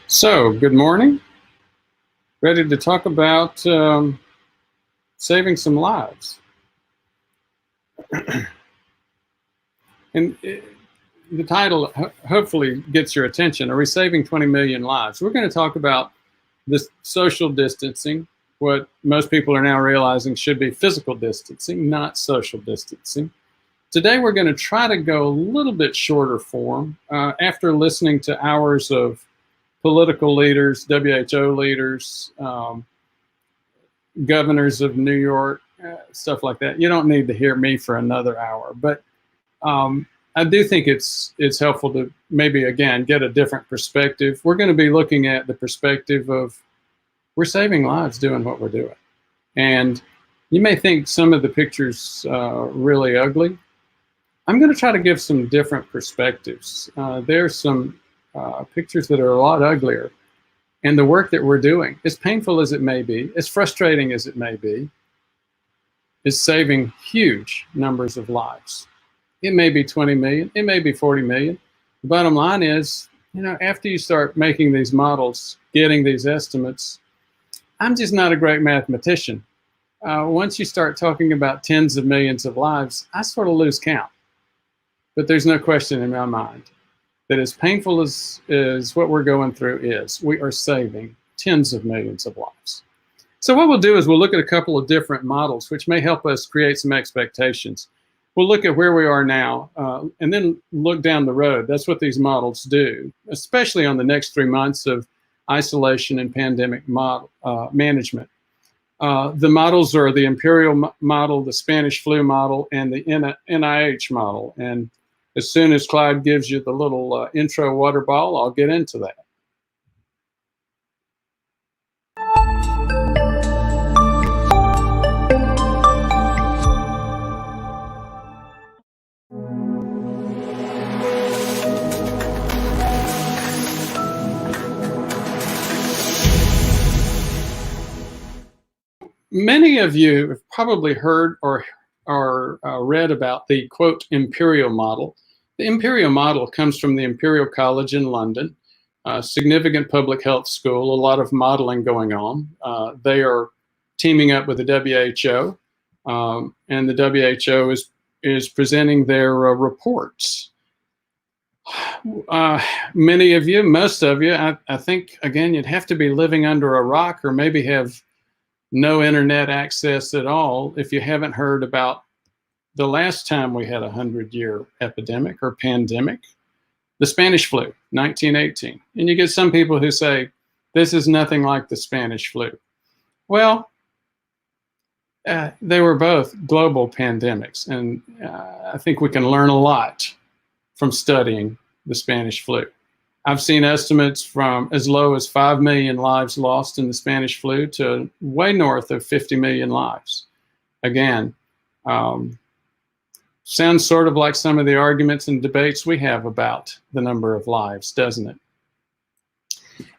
So, good morning. Ready to talk about saving some lives. And the title hopefully gets your attention. Are we saving 20 million lives? We're going to talk about this social distancing, what most people are now realizing should be physical distancing, not social distancing. Today, we're going to try to go a little bit shorter form. After listening to hours of political leaders, WHO leaders, governors of New York, stuff like that. You don't need to hear me for another hour, but I do think it's helpful to maybe, again, get a different perspective. We're going to be looking at the perspective of we're saving lives doing what we're doing. And you may think some of the pictures really ugly. I'm going to try to give some different perspectives. There's some pictures that are a lot uglier. And the work that we're doing, as painful as it may be, as frustrating as it may be, is saving huge numbers of lives. It may be 20 million, it may be 40 million. The bottom line is, after you start making these models, getting these estimates, I'm just not a great mathematician. Once you start talking about tens of millions of lives, I sort of lose count. But there's no question in my mind that as painful as what we're going through is, we are saving tens of millions of lives. So what we'll do is we'll look at a couple of different models, which may help us create some expectations. We'll look at where we are now, and then look down the road. That's what these models do, especially on the next 3 months of isolation and pandemic model, management. The models are the Imperial Model, the Spanish flu model, and the NIH Model. And as soon as Clyde gives you the little intro water ball, I'll get into that. Many of you have probably heard or read about the, quote, Imperial Model. The Imperial Model comes from the Imperial College in London, a significant public health school, a lot of modeling going on. They are teaming up with the WHO, and the WHO is presenting their reports. Many of you, most of you, I think, again, you'd have to be living under a rock or maybe have no internet access at all if you haven't heard about the last time we had a 100-year epidemic or pandemic, the Spanish flu, 1918. And you get some people who say, this is nothing like the Spanish flu. Well, they were both global pandemics, and I think we can learn a lot from studying the Spanish flu. I've seen estimates from as low as 5 million lives lost in the Spanish flu to way north of 50 million lives. Again, sounds sort of like some of the arguments and debates we have about the number of lives, doesn't it?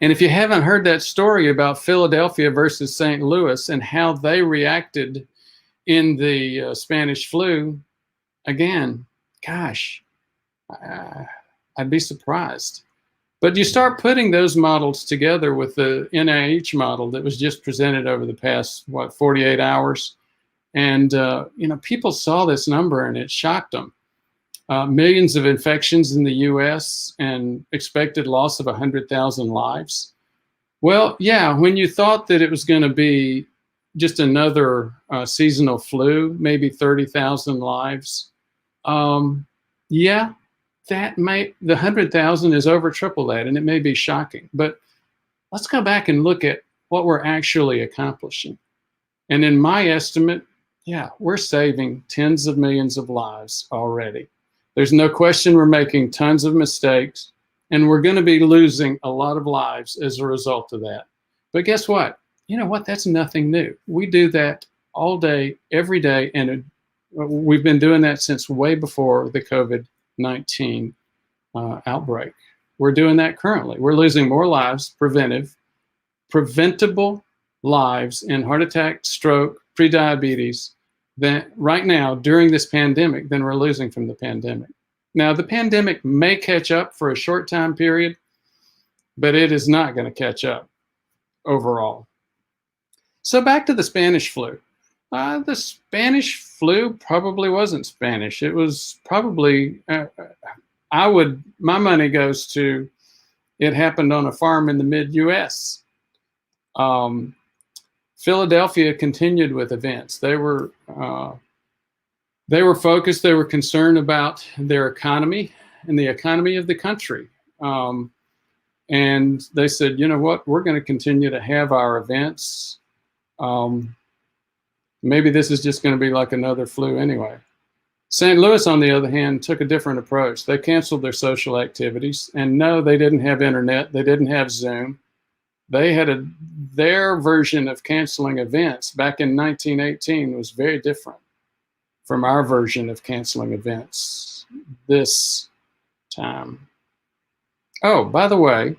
And if you haven't heard that story about Philadelphia versus St. Louis and how they reacted in the Spanish flu, again, gosh, I'd be surprised. But you start putting those models together with the NIH model that was just presented over the past, 48 hours. And, people saw this number and it shocked them. Millions of infections in the US and expected loss of 100,000 lives. Well, yeah, when you thought that it was going to be just another seasonal flu, maybe 30,000 lives, yeah. The 100,000 is over triple that, and it may be shocking. But let's go back and look at what we're actually accomplishing. And in my estimate, yeah, we're saving tens of millions of lives already. There's no question we're making tons of mistakes, and we're going to be losing a lot of lives as a result of that. But guess what? You know what? That's nothing new. We do that all day, every day, and we've been doing that since way before the COVID-19 outbreak. We're doing that currently. We're losing more lives, preventable lives in heart attack, stroke, prediabetes, than right now during this pandemic than we're losing from the pandemic. Now, the pandemic may catch up for a short time period, but it is not going to catch up overall. So back to the Spanish flu. The Spanish flu probably wasn't Spanish. It was probably, my money goes to, it happened on a farm in the mid-US. Philadelphia continued with events. They were focused, they were concerned about their economy and the economy of the country. And they said, you know what, we're going to continue to have our events. Maybe this is just going to be like another flu anyway. St. Louis, on the other hand, took a different approach. They canceled their social activities. And no, they didn't have internet. They didn't have Zoom. They had their version of canceling events back in 1918 was very different from our version of canceling events this time. Oh, by the way,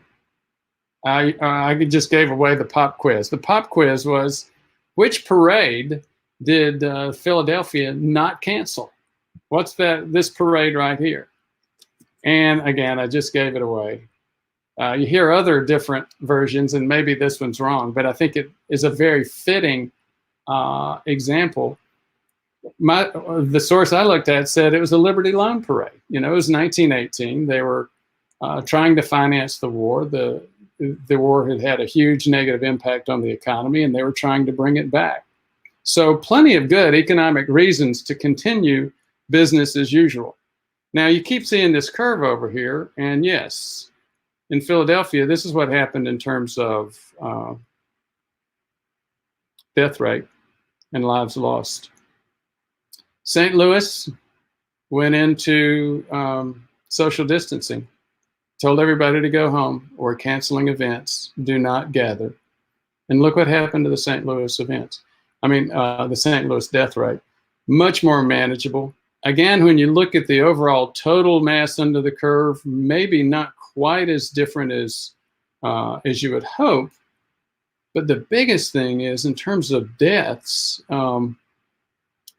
I just gave away the pop quiz. The pop quiz was, which parade did Philadelphia not cancel? What's this parade right here? And again, I just gave it away. You hear other different versions, and maybe this one's wrong, but I think it is a very fitting example. The source I looked at said it was a Liberty Loan Parade. You know, it was 1918. They were trying to finance the war. The war had a huge negative impact on the economy, and they were trying to bring it back. So plenty of good economic reasons to continue business as usual. Now, you keep seeing this curve over here, and yes, in Philadelphia, this is what happened in terms of death rate and lives lost. St. Louis went into social distancing, told everybody to go home or canceling events, do not gather. And look what happened to the St. Louis events. The St. Louis death rate, much more manageable. Again, when you look at the overall total mass under the curve, maybe not quite as different as you would hope. But the biggest thing is in terms of deaths, I'm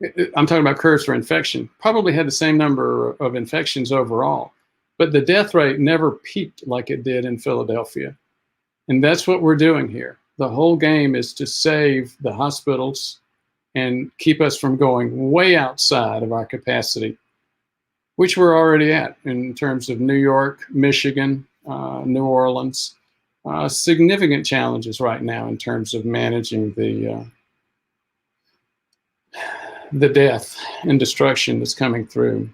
talking about curves for infection, probably had the same number of infections overall, but the death rate never peaked like it did in Philadelphia. And that's what we're doing here. The whole game is to save the hospitals and keep us from going way outside of our capacity, which we're already at in terms of New York, Michigan, New Orleans. Significant challenges right now in terms of managing the death and destruction that's coming through.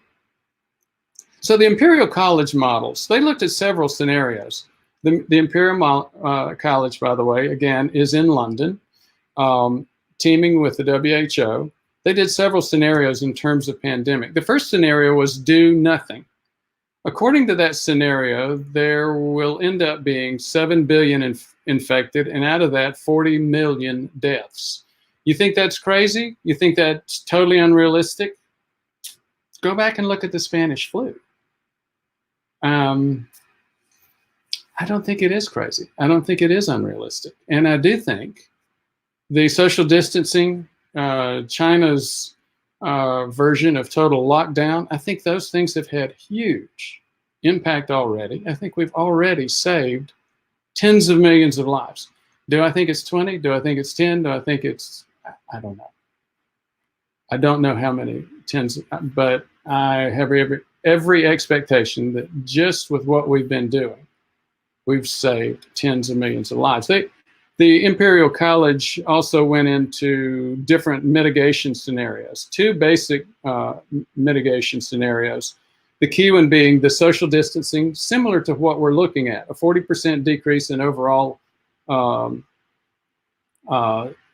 So the Imperial College models, they looked at several scenarios. The Imperial College, by the way, again, is in London, teaming with the WHO. They did several scenarios in terms of pandemic. The first scenario was do nothing. According to that scenario, there will end up being 7 billion infected, and out of that, 40 million deaths. You think that's crazy? You think that's totally unrealistic? Go back and look at the Spanish flu. I don't think it is crazy. I don't think it is unrealistic. And I do think the social distancing, China's version of total lockdown, I think those things have had huge impact already. I think we've already saved tens of millions of lives. Do I think it's 20? Do I think it's 10? Do I think it's, I don't know. I don't know how many tens, but I have every expectation that just with what we've been doing, we've saved tens of millions of lives. The Imperial College also went into different mitigation scenarios, two basic mitigation scenarios. The key one being the social distancing, similar to what we're looking at, a 40% decrease in overall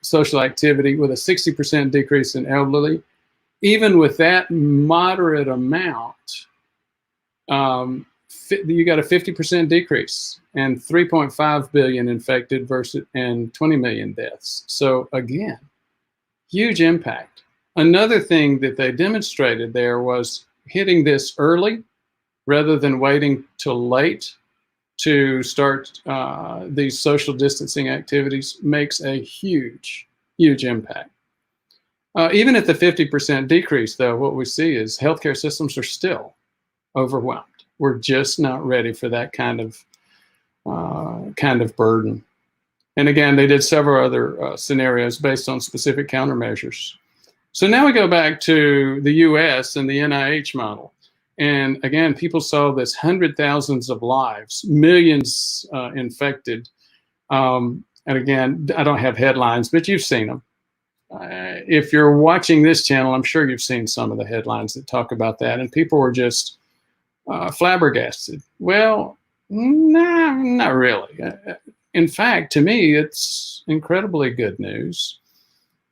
social activity with a 60% decrease in elderly. Even with that moderate amount, you got a 50% decrease and 3.5 billion infected and 20 million deaths. So again, huge impact. Another thing that they demonstrated there was hitting this early rather than waiting till late to start these social distancing activities makes a huge, huge impact. Even at the 50% decrease, though, what we see is healthcare systems are still overwhelmed. We're just not ready for that kind of kind of burden. And again, they did several other scenarios based on specific countermeasures. So now we go back to the US and the NIH model. And again, people saw this thousands of lives, millions infected. And again, I don't have headlines, but you've seen them. If you're watching this channel, I'm sure you've seen some of the headlines that talk about that. And people were just flabbergasted. Well, nah, not really. In fact, to me, it's incredibly good news.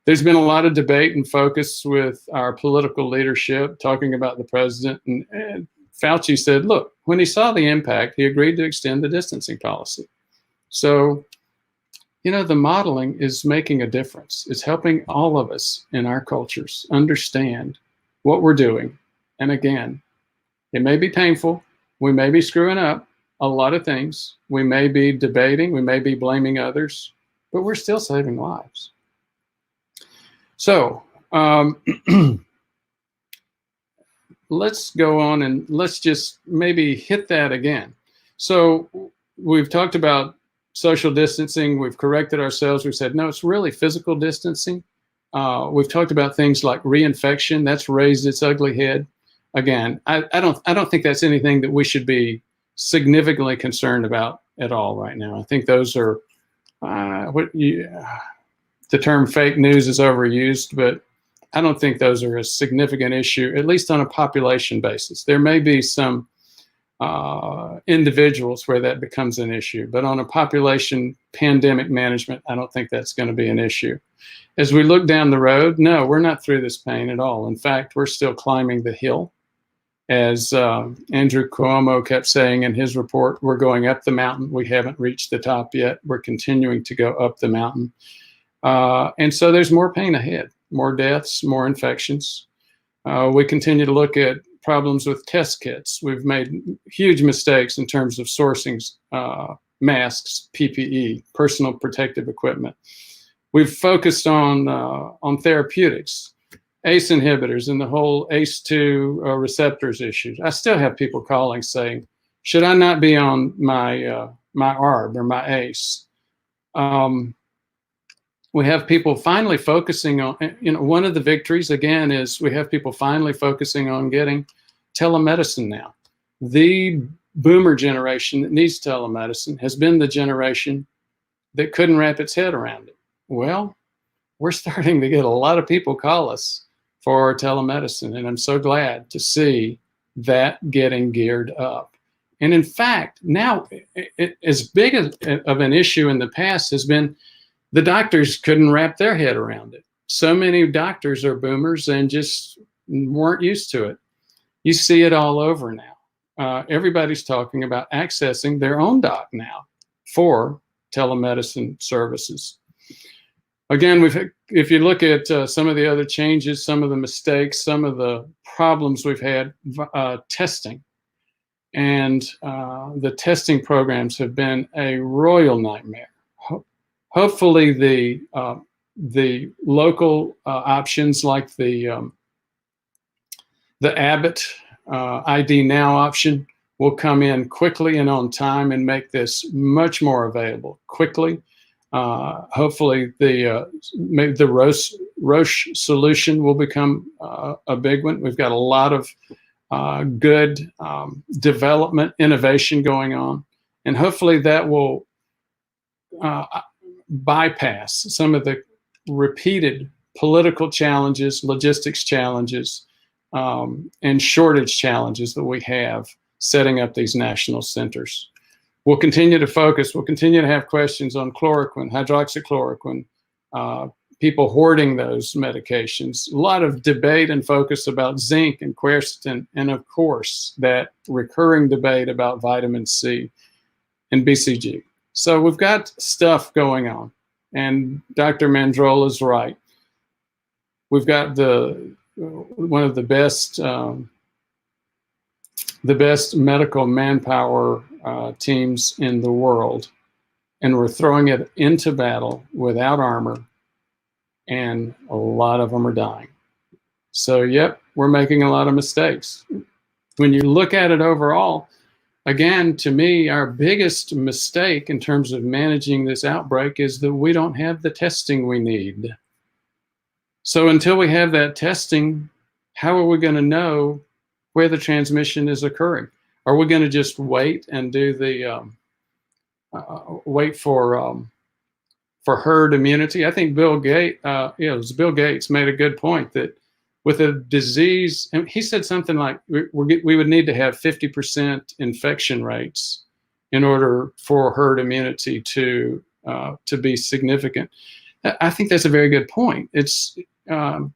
There's been a lot of debate and focus with our political leadership talking about the president. And Fauci said, look, when he saw the impact, he agreed to extend the distancing policy. So, you know, the modeling is making a difference. It's helping all of us in our cultures understand what we're doing. And again, it may be painful. We may be screwing up a lot of things. We may be debating. We may be blaming others, but we're still saving lives. So let's go on and let's just maybe hit that again. So we've talked about social distancing. We've corrected ourselves. We've said, no, it's really physical distancing. We've talked about things like reinfection. That's raised its ugly head. Again, I don't think that's anything that we should be significantly concerned about at all right now. I think those are the term fake news is overused, but I don't think those are a significant issue, at least on a population basis. There may be some individuals where that becomes an issue, but on a population pandemic management, I don't think that's going to be an issue. As we look down the road, no, we're not through this pain at all. In fact, we're still climbing the hill. As Andrew Cuomo kept saying in his report, we're going up the mountain. We haven't reached the top yet. We're continuing to go up the mountain. And so there's more pain ahead, more deaths, more infections. We continue to look at problems with test kits. We've made huge mistakes in terms of sourcing masks, PPE, personal protective equipment. We've focused on therapeutics, ACE inhibitors, and the whole ACE2 receptors issues. I still have people calling saying, should I not be on my my ARB or my ACE? We have people finally focusing on, you know, one of the victories, again, is we have people finally focusing on getting telemedicine now. The boomer generation that needs telemedicine has been the generation that couldn't wrap its head around it. Well, we're starting to get a lot of people call us for telemedicine, and I'm so glad to see that getting geared up. And in fact, now, as big of an issue in the past has been the doctors couldn't wrap their head around it. So many doctors are boomers and just weren't used to it. You see it all over now. Everybody's talking about accessing their own doc now for telemedicine services. Again, if you look at some of the other changes, some of the mistakes, some of the problems we've had, testing. And the testing programs have been a royal nightmare. Hopefully the local options like the Abbott ID Now option will come in quickly and on time and make this much more available quickly. Hopefully maybe the Roche solution will become a big one. We've got a lot of good development, innovation going on, and hopefully that will bypass some of the repeated political challenges, logistics challenges, and shortage challenges that we have setting up these national centers. We'll continue to focus. We'll continue to have questions on chloroquine, hydroxychloroquine, people hoarding those medications. A lot of debate and focus about zinc and quercetin, and of course, that recurring debate about vitamin C and BCG. So we've got stuff going on, and Dr. Mandrola is right. We've got one of the best medical manpower teams in the world, and we're throwing it into battle without armor, and a lot of them are dying. So, yep, we're making a lot of mistakes. When you look at it overall, again, to me, our biggest mistake in terms of managing this outbreak is that we don't have the testing we need. So until we have that testing, how are we going to know where the transmission is occurring? Are we going to just wait and do the wait for herd immunity? I think Bill Gates, it was Bill Gates, made a good point that with a disease, and he said something like we would need to have 50% infection rates in order for herd immunity to be significant. I think that's a very good point. And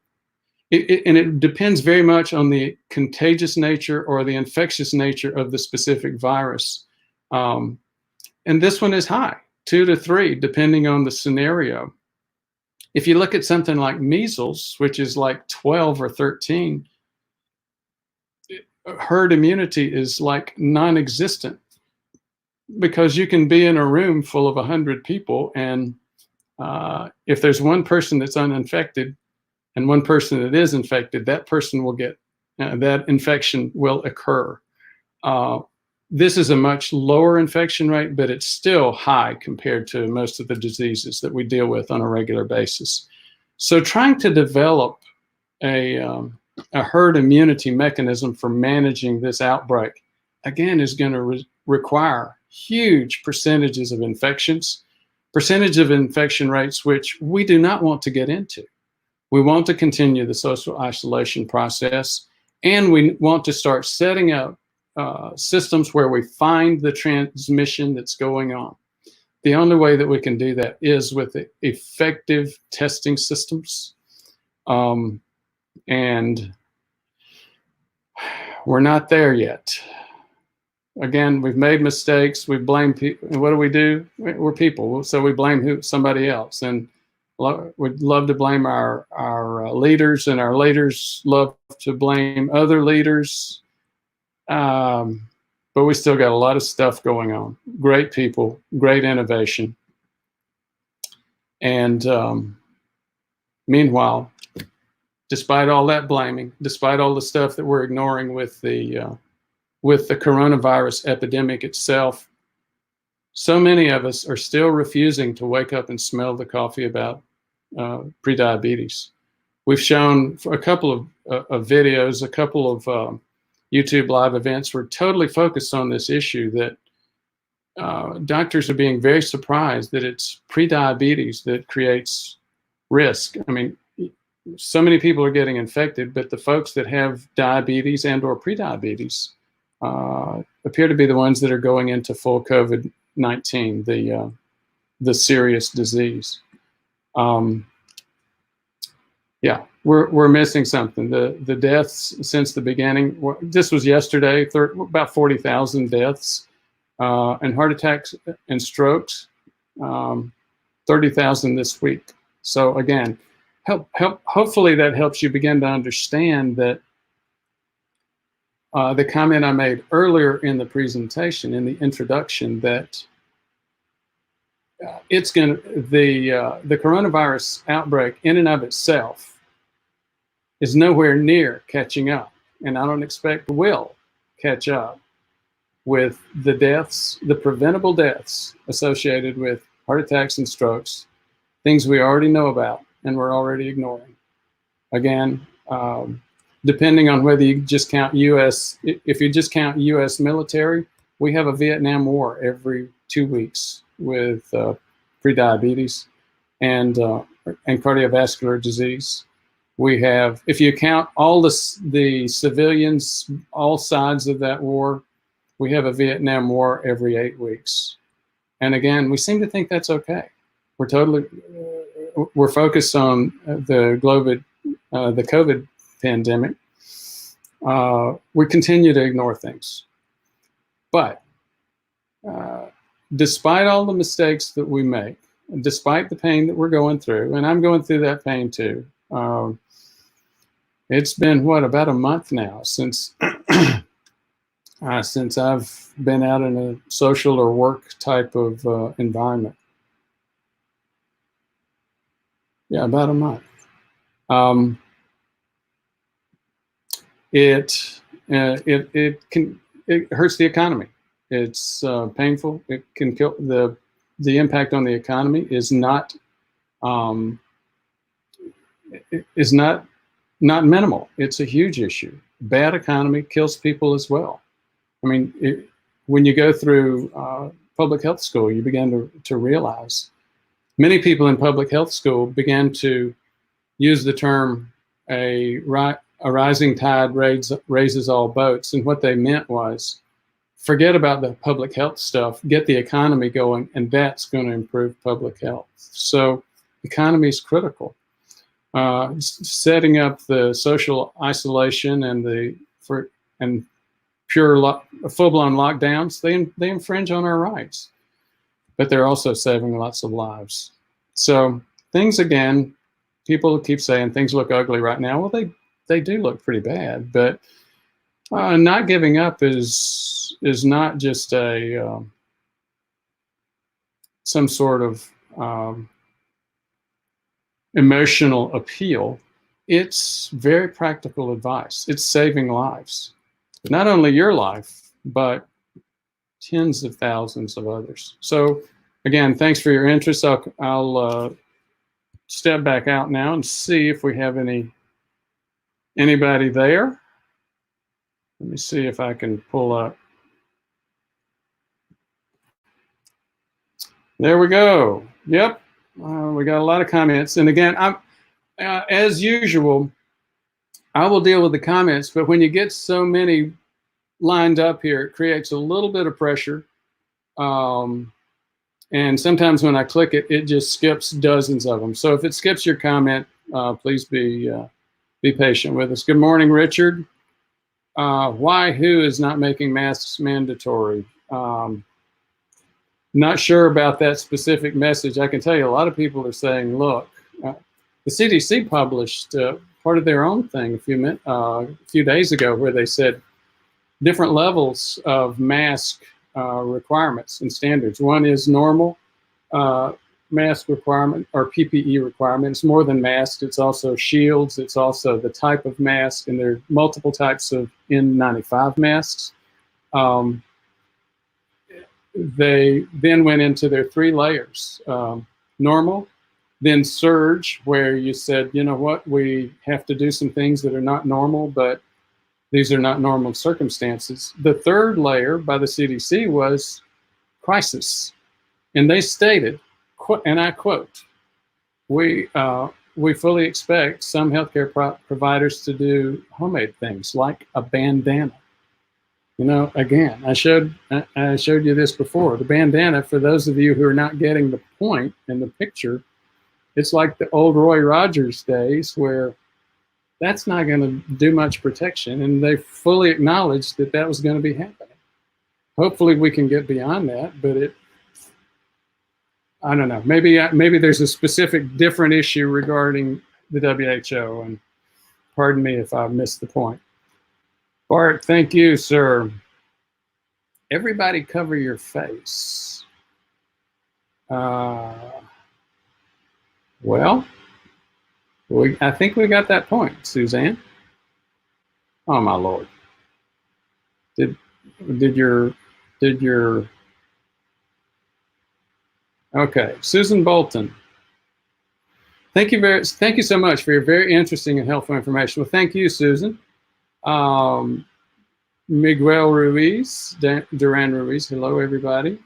it depends very much on the contagious nature or the infectious nature of the specific virus. And this one is high, 2 to 3, depending on the scenario. If you look at something like measles, which is like 12 or 13, herd immunity is like non-existent, because you can be in a room full of 100 people, and if there's one person that's uninfected and one person that is infected, that person will get, that infection will occur. This is a much lower infection rate, but it's still high compared to most of the diseases that we deal with on a regular basis. So trying to develop a herd immunity mechanism for managing this outbreak, again, is going to require huge percentages of infections, percentage of infection rates, which we do not want to get into. We want to continue the social isolation process, and we want to start setting up systems where we find the transmission that's going on. The only way that we can do that is with effective testing systems. And we're not there yet. Again, we've made mistakes. We blame people. And what do? We're people. So we blame somebody else. And we'd love to blame our leaders, and our leaders love to blame other leaders. But we still got a lot of stuff going on. Great people, great innovation. And meanwhile, despite all that blaming, despite all the stuff that we're ignoring with the coronavirus epidemic itself, so many of us are still refusing to wake up and smell the coffee about prediabetes. We've shown a couple of videos, a couple of YouTube live events were totally focused on this issue, that doctors are being very surprised that it's prediabetes that creates risk. I mean, so many people are getting infected, but the folks that have diabetes and or prediabetes appear to be the ones that are going into full COVID-19, the serious disease. Yeah, we're missing something. The deaths since the beginning, this was yesterday, about 40,000 deaths, and heart attacks and strokes, 30,000 this week. So again, hopefully that helps you begin to understand that the comment I made earlier in the presentation, in the introduction, that the coronavirus outbreak in and of itself is nowhere near catching up, and I don't expect will catch up with the deaths, the preventable deaths associated with heart attacks and strokes, things we already know about and we're already ignoring. Again, depending on whether you just count US, if you just count US military, we have a Vietnam War every 2 weeks with prediabetes and cardiovascular disease. We have, if you count all the civilians, all sides of that war, we have a Vietnam War every 8 weeks. And again, we seem to think that's okay. We're focused on the COVID pandemic. We continue to ignore things. But despite all the mistakes that we make, despite the pain that we're going through, and I'm going through that pain too, it's been, about a month now since since I've been out in a social or work type of environment. Yeah, about a month. It hurts the economy. It's painful. It can kill. The impact on the economy is not not minimal. It's a huge issue. Bad economy kills people as well. I mean, when you go through public health school, you begin to realize many people in public health school began to use the term a rising tide raises all boats. And what they meant was, forget about the public health stuff, get the economy going, and that's going to improve public health. So economy is critical. Setting up the social isolation and pure full-blown lockdowns, they infringe on our rights, but they're also saving lots of lives. So things, again, people keep saying things look ugly right now. Well, they do look pretty bad, but not giving up is not just a some sort of emotional appeal. It's very practical advice. It's saving lives. Not only your life, but tens of thousands of others. So again, thanks for your interest. I'll step back out now and see if we have anybody there. Let me see if I can pull up. There we go. Yep, we got a lot of comments. And again, as usual, I will deal with the comments, but when you get so many lined up here, it creates a little bit of pressure. And sometimes when I click it, it just skips dozens of them. So if it skips your comment, please be patient with us. Good morning, Richard. WHO is not making masks mandatory? Not sure about that specific message. I can tell you a lot of people are saying, look, the CDC published part of their own thing a few days ago where they said different levels of mask requirements and standards. One is normal mask requirement or PPE requirement. It's more than masks. It's also shields. It's also the type of mask, and there are multiple types of N95 masks. They then went into their 3 layers. Normal, then surge, where you said, you know what, we have to do some things that are not normal, but these are not normal circumstances. The 3rd layer by the CDC was crisis. And they stated, and I quote, we fully expect some healthcare providers to do homemade things like a bandana. You know, again, I showed you this before. The bandana, for those of you who are not getting the point in the picture, it's like the old Roy Rogers days where that's not going to do much protection, and they fully acknowledged that that was going to be happening. Hopefully we can get beyond that, but I don't know. Maybe there's a specific different issue regarding the WHO, and pardon me if I missed the point. Bart, thank you, sir. Everybody cover your face. Well, I think we got that point, Suzanne. Oh my Lord. Did your okay, Susan Bolton. Thank you so much for your very interesting and helpful information. Well, thank you, Susan. Miguel Ruiz, Duran Ruiz, hello everybody.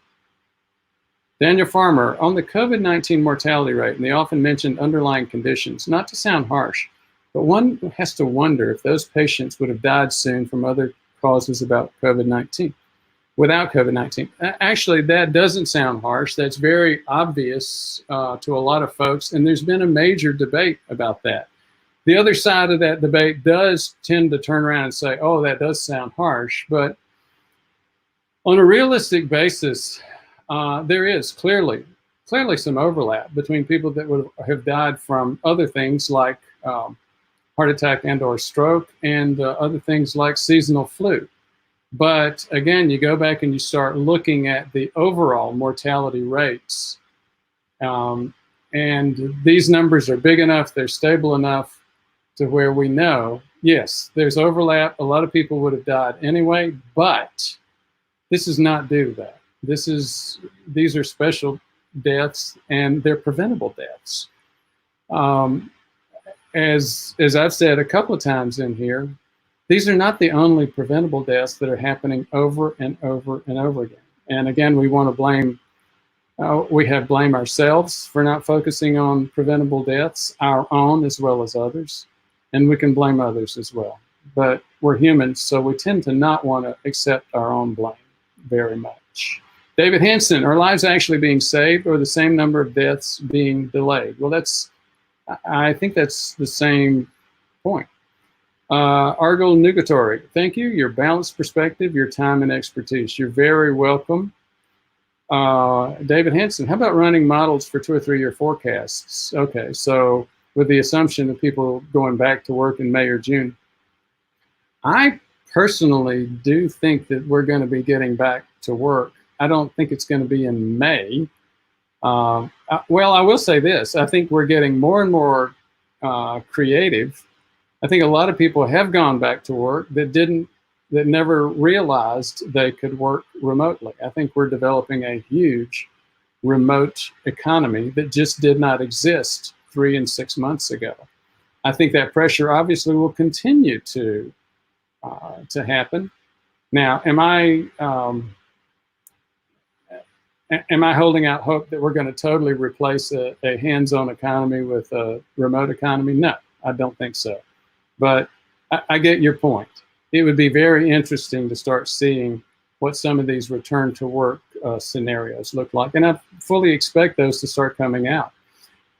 Daniel Farmer, on the COVID-19 mortality rate and the often mentioned underlying conditions, not to sound harsh, but one has to wonder if those patients would have died soon from other causes without COVID-19. Actually, that doesn't sound harsh. That's very obvious to a lot of folks, and there's been a major debate about that. The other side of that debate does tend to turn around and say, oh, that does sound harsh. But on a realistic basis, there is clearly some overlap between people that would have died from other things like heart attack and or stroke and other things like seasonal flu. But again, you go back and you start looking at the overall mortality rates. And these numbers are big enough, they're stable enough to where we know, yes, there's overlap. A lot of people would have died anyway, but This is not due to that. These are special deaths, and they're preventable deaths. As I've said a couple of times in here, these are not the only preventable deaths that are happening over and over and over again. And again, we want to blame, blame ourselves for not focusing on preventable deaths, our own as well as others, and we can blame others as well. But we're humans, so we tend to not want to accept our own blame very much. David Hansen, are lives actually being saved or the same number of deaths being delayed? Well, I think that's the same point. Argyle Nugatory, thank you. Your balanced perspective, your time and expertise. You're very welcome. David Hansen, how about running models for 2 or 3 year forecasts? Okay, so with the assumption of people going back to work in May or June, I personally do think that we're going to be getting back to work. I don't think it's going to be in May. Well, I will say this. I think we're getting more and more creative. I think a lot of people have gone back to work that never realized they could work remotely. I think we're developing a huge remote economy that just did not exist 3 and 6 months ago. I think that pressure obviously will continue to happen. Now, am I holding out hope that we're going to totally replace a hands-on economy with a remote economy? No, I don't think so. But I get your point. It would be very interesting to start seeing what some of these return to work scenarios look like. And I fully expect those to start coming out.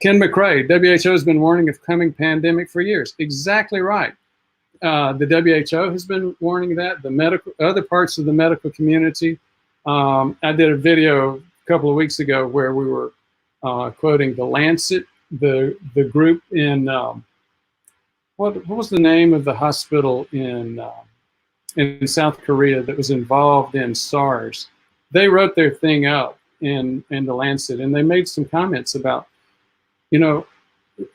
Ken McRae, WHO has been warning of coming pandemic for years. Exactly right. The WHO has been warning that. Other parts of the medical community. I did a video a couple of weeks ago where we were quoting the Lancet, the group in what was the name of the hospital in South Korea that was involved in SARS? They wrote their thing up in the Lancet, and they made some comments about,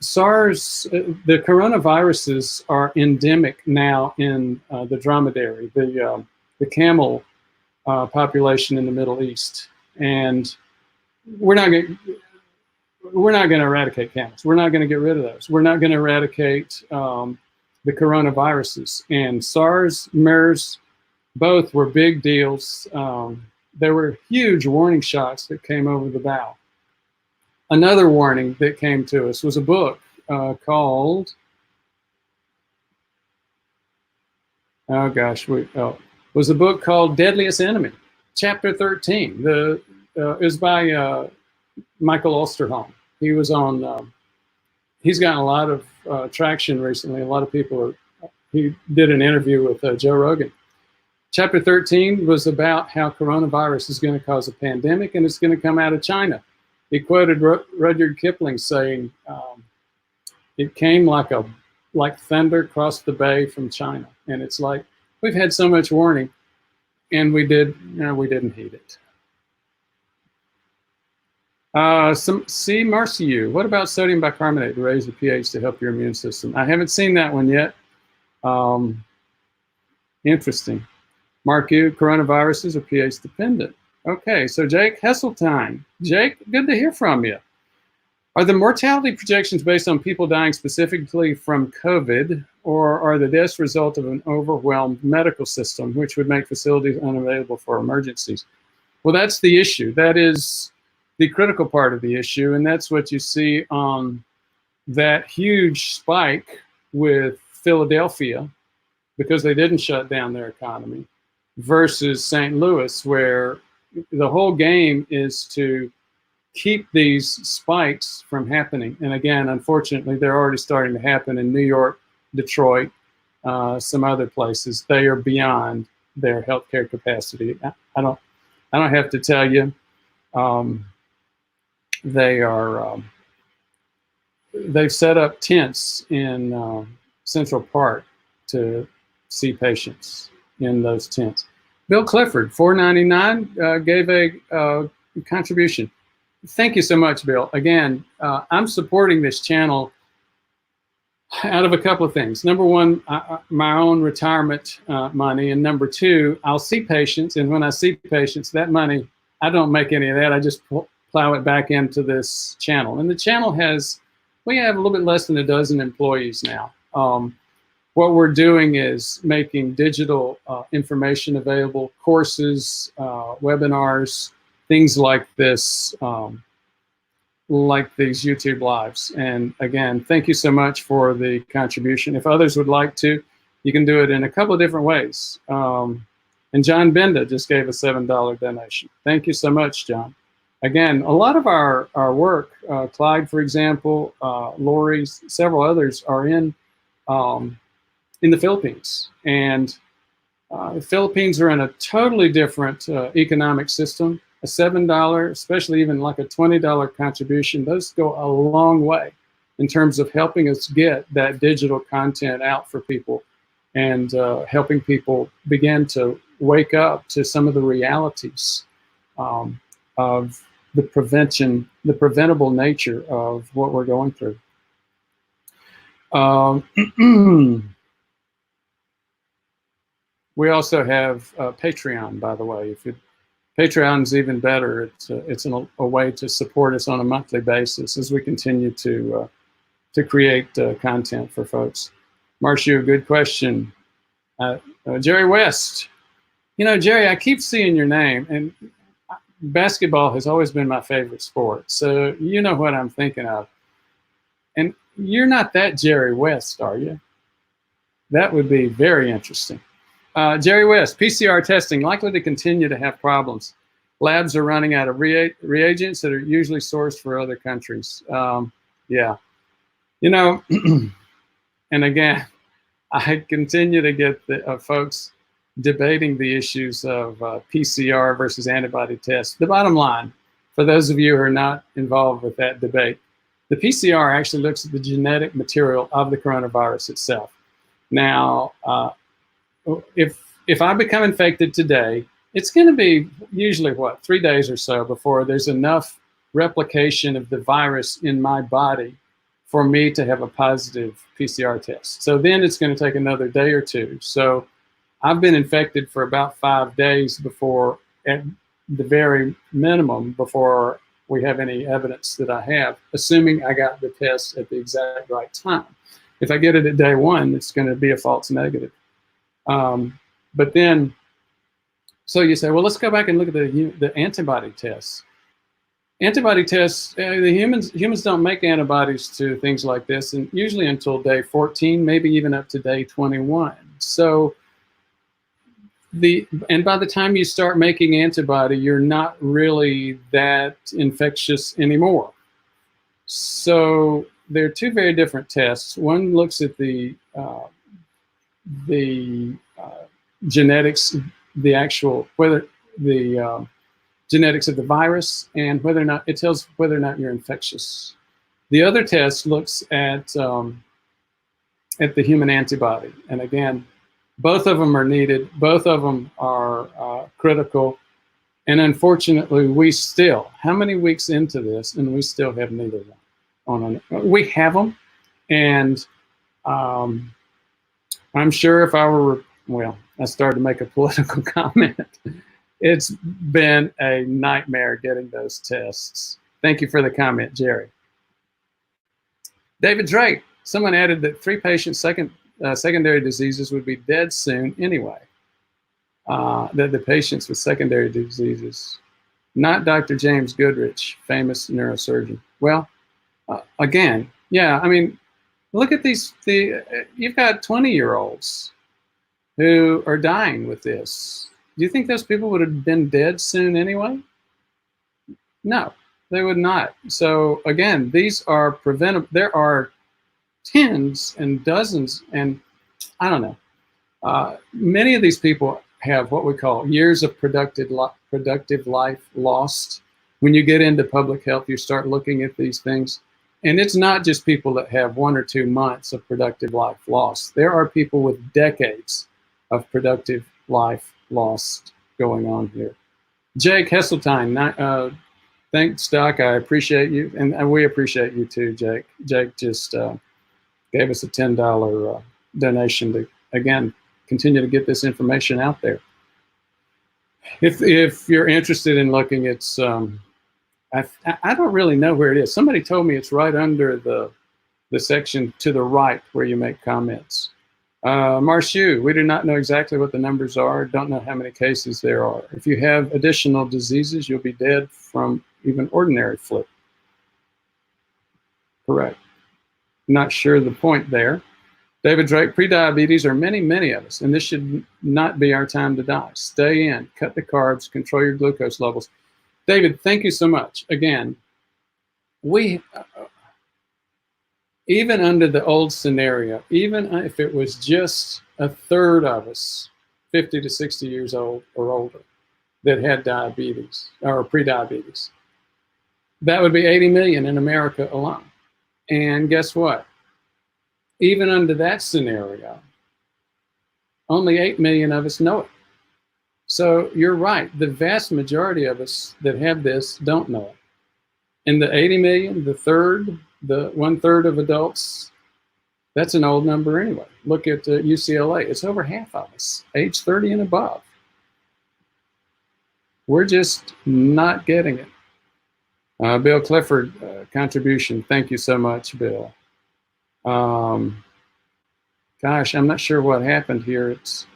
SARS, the coronaviruses are endemic now in the dromedary, the camel population in the Middle East, and we're not going to eradicate camels. We're not going to get rid of those. We're not going to eradicate the coronaviruses. And SARS, MERS, both were big deals. There were huge warning shots that came over the bow. Another warning that came to us was a book called, was a book called Deadliest Enemy, Chapter 13. It was by Michael Osterholm. He was on, he's gotten a lot of traction recently. A lot of people he did an interview with Joe Rogan. Chapter 13 was about how coronavirus is going to cause a pandemic, and it's going to come out of China. He quoted Rudyard Kipling saying, it came like thunder across the bay from China. And it's like, we've had so much warning, and we didn't heed it. C. Marciu, what about sodium bicarbonate to raise the pH to help your immune system? I haven't seen that one yet. Interesting. Mark U, coronaviruses are pH dependent. Okay, so Jake Hesseltine. Jake, good to hear from you. Are the mortality projections based on people dying specifically from COVID, or are the deaths a result of an overwhelmed medical system, which would make facilities unavailable for emergencies? Well, that's the issue. That is the critical part of the issue, and that's what you see on that huge spike with Philadelphia, because they didn't shut down their economy, versus St. Louis, where the whole game is to keep these spikes from happening. And again, unfortunately, they're already starting to happen in New York, Detroit, some other places. They are beyond their healthcare capacity. I don't have to tell you. They've set up tents in Central Park to see patients in those tents. Bill Clifford, $4.99, gave a contribution. Thank you so much, Bill. Again, I'm supporting this channel out of a couple of things. Number one, my own retirement money, and number two, I'll see patients, and when I see patients, that money, I don't make any of that. I just plow it back into this channel. And the channel we have a little bit less than a dozen employees now. What we're doing is making digital information available, courses, webinars, things like this, like these YouTube lives. And again, thank you so much for the contribution. If others would like to, you can do it in a couple of different ways. And John Benda just gave a $7 donation. Thank you so much, John. Again, a lot of our work, Clyde, for example, Lori, several others are in the Philippines. And the Philippines are in a totally different economic system. A $7, especially even like a $20 contribution, those go a long way in terms of helping us get that digital content out for people and helping people begin to wake up to some of the realities of the preventable nature of what we're going through. We also have Patreon, by the way. Patreon's even better. It's a way to support us on a monthly basis as we continue to create content for folks. Marcia, good question. Jerry West. You know, Jerry, I keep seeing your name, and basketball has always been my favorite sport, so you know what I'm thinking of. And you're not that Jerry West, are you? That would be very interesting. Jerry West, PCR testing likely to continue to have problems. Labs are running out of reagents that are usually sourced for other countries. Yeah, you know, and again, I continue to get the folks debating the issues of PCR versus antibody tests. The bottom line, for those of you who are not involved with that debate, the PCR actually looks at the genetic material of the coronavirus itself. Now, if I become infected today, it's going to be usually, what, 3 days or so before there's enough replication of the virus in my body for me to have a positive PCR test. So then it's going to take another day or two. So I've been infected for about 5 days before, at the very minimum, before we have any evidence that I have, assuming I got the test at the exact right time. If I get it at day one, it's going to be a false negative. But then, so you say, well, let's go back and look at the antibody tests. Antibody tests, the humans don't make antibodies to things like this, and usually until day 14, maybe even up to day 21. So and by the time you start making antibody, you're not really that infectious anymore. So there are two very different tests. One looks at the genetics, the actual, whether the genetics of the virus, and whether or not it tells whether or not you're infectious. The other test looks at the human antibody, and again, both of them are needed. Both of them are critical, and unfortunately, we still, how many weeks into this, and we still have neither one. We have them, and I'm sure if I were, well, I started to make a political comment. It's been a nightmare getting those tests. Thank you for the comment, Jerry. David Drake, someone added that 3 patients' secondary diseases would be dead soon anyway. That the patients with secondary diseases, not Dr. James Goodrich, famous neurosurgeon. Well, again, yeah, I mean, look at you've got 20-year-olds who are dying with this. Do you think those people would have been dead soon anyway? No, they would not. So again, these are preventable. There are tens and dozens, and I don't know. Many of these people have what we call years of productive life lost. When you get into public health, you start looking at these things. And it's not just people that have 1 or 2 months of productive life lost. There are people with decades of productive life lost going on here. Jake Hesseltine, thanks, Doc. I appreciate you, and we appreciate you too, Jake. Jake just gave us a $10 donation to, again, continue to get this information out there. If you're interested in looking, it's, I don't really know where it is. Somebody told me it's right under the section to the right where you make comments. Marshu, we do not know exactly what the numbers are, don't know how many cases there are. If you have additional diseases, you'll be dead from even ordinary flu. Correct. Not sure the point there. David Drake, prediabetes are many, many of us, and this should not be our time to die. Stay in, cut the carbs, control your glucose levels. David, thank you so much. Again, we, even under the old scenario, even if it was just a third of us, 50 to 60 years old or older, that had diabetes or prediabetes, that would be 80 million in America alone. And guess what? Even under that scenario, only 8 million of us know it. So you're right, the vast majority of us that have this don't know it. And the 80 million, the 1/3 of adults, that's an old number anyway. Look at UCLA, it's over half of us, age 30 and above. We're just not getting it. Bill Clifford, contribution, thank you so much, Bill. Gosh, I'm not sure what happened here. It's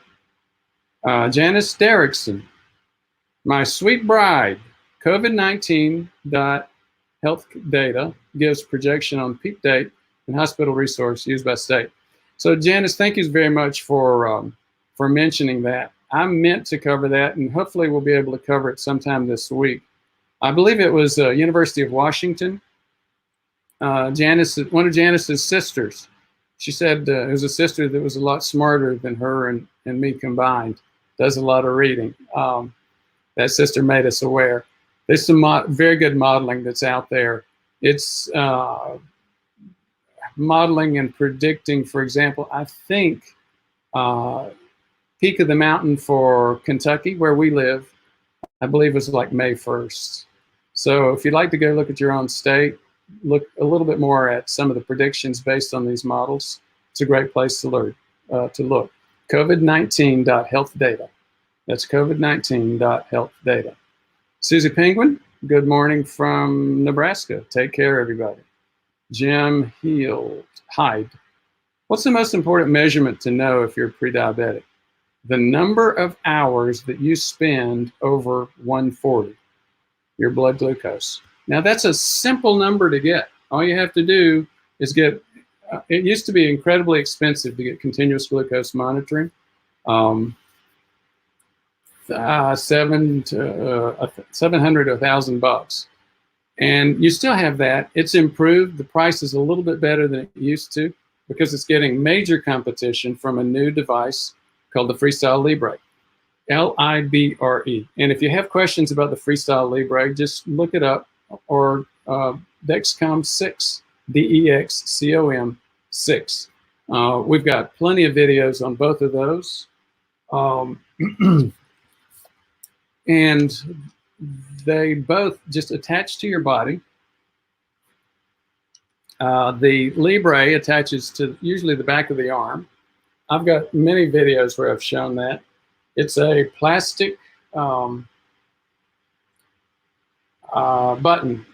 Janice Derrickson, my sweet bride, COVID-19 health data gives projection on peak date and hospital resource used by state. So Janice, thank you very much for mentioning that. I meant to cover that, and hopefully we'll be able to cover it sometime this week. I believe it was University of Washington. Janice, one of Janice's sisters, she said it was a sister that was a lot smarter than her and me combined, does a lot of reading. That sister made us aware. There's some very good modeling that's out there. It's modeling and predicting, for example, I think peak of the mountain for Kentucky, where we live, I believe was like May 1st. So if you'd like to go look at your own state, look a little bit more at some of the predictions based on these models. It's a great place to learn, to look. COVID-19.health-data. That's COVID-19.health-data. Susie Penguin, good morning from Nebraska. Take care, everybody. Jim Hyde. What's the most important measurement to know if you're pre-diabetic? The number of hours that you spend over 140, your blood glucose. Now that's a simple number to get. All you have to do is get, it used to be incredibly expensive to get continuous glucose monitoring. $700 to $1,000. And you still have that. It's improved. The price is a little bit better than it used to because it's getting major competition from a new device called the Freestyle Libre, Libre. And if you have questions about the Freestyle Libre, just look it up, or Dexcom 6, DEXCOM 6. We've got plenty of videos on both of those. And they both just attach to your body. The Libre attaches to usually the back of the arm. I've got many videos where I've shown that. It's a plastic button,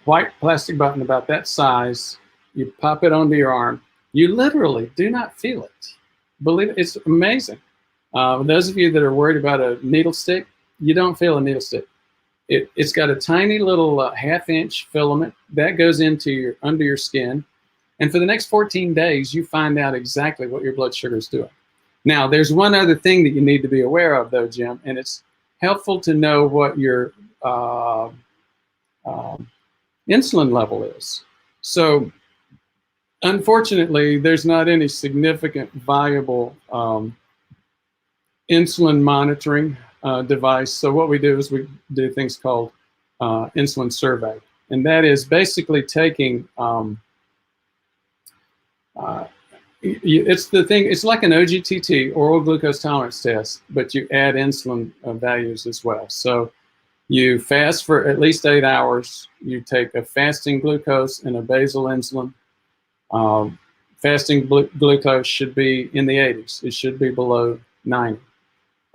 white plastic button about that size. You pop it onto your arm. You literally do not feel it. Believe it, it's amazing. Those of you that are worried about a needle stick, you don't feel a needle stick. It's got a tiny little 1/2-inch filament that goes into under your skin. And for the next 14 days, you find out exactly what your blood sugar is doing. Now, there's one other thing that you need to be aware of, though, Jim, and it's helpful to know what your insulin level is. So, unfortunately, there's not any significant viable insulin monitoring device. So what we do is we do things called insulin survey. And that is basically taking, it's like an OGTT, oral glucose tolerance test, but you add insulin values as well. So you fast for at least 8 hours. You take a fasting glucose and a basal insulin. fasting glucose should be in the 80s. It should be below 90.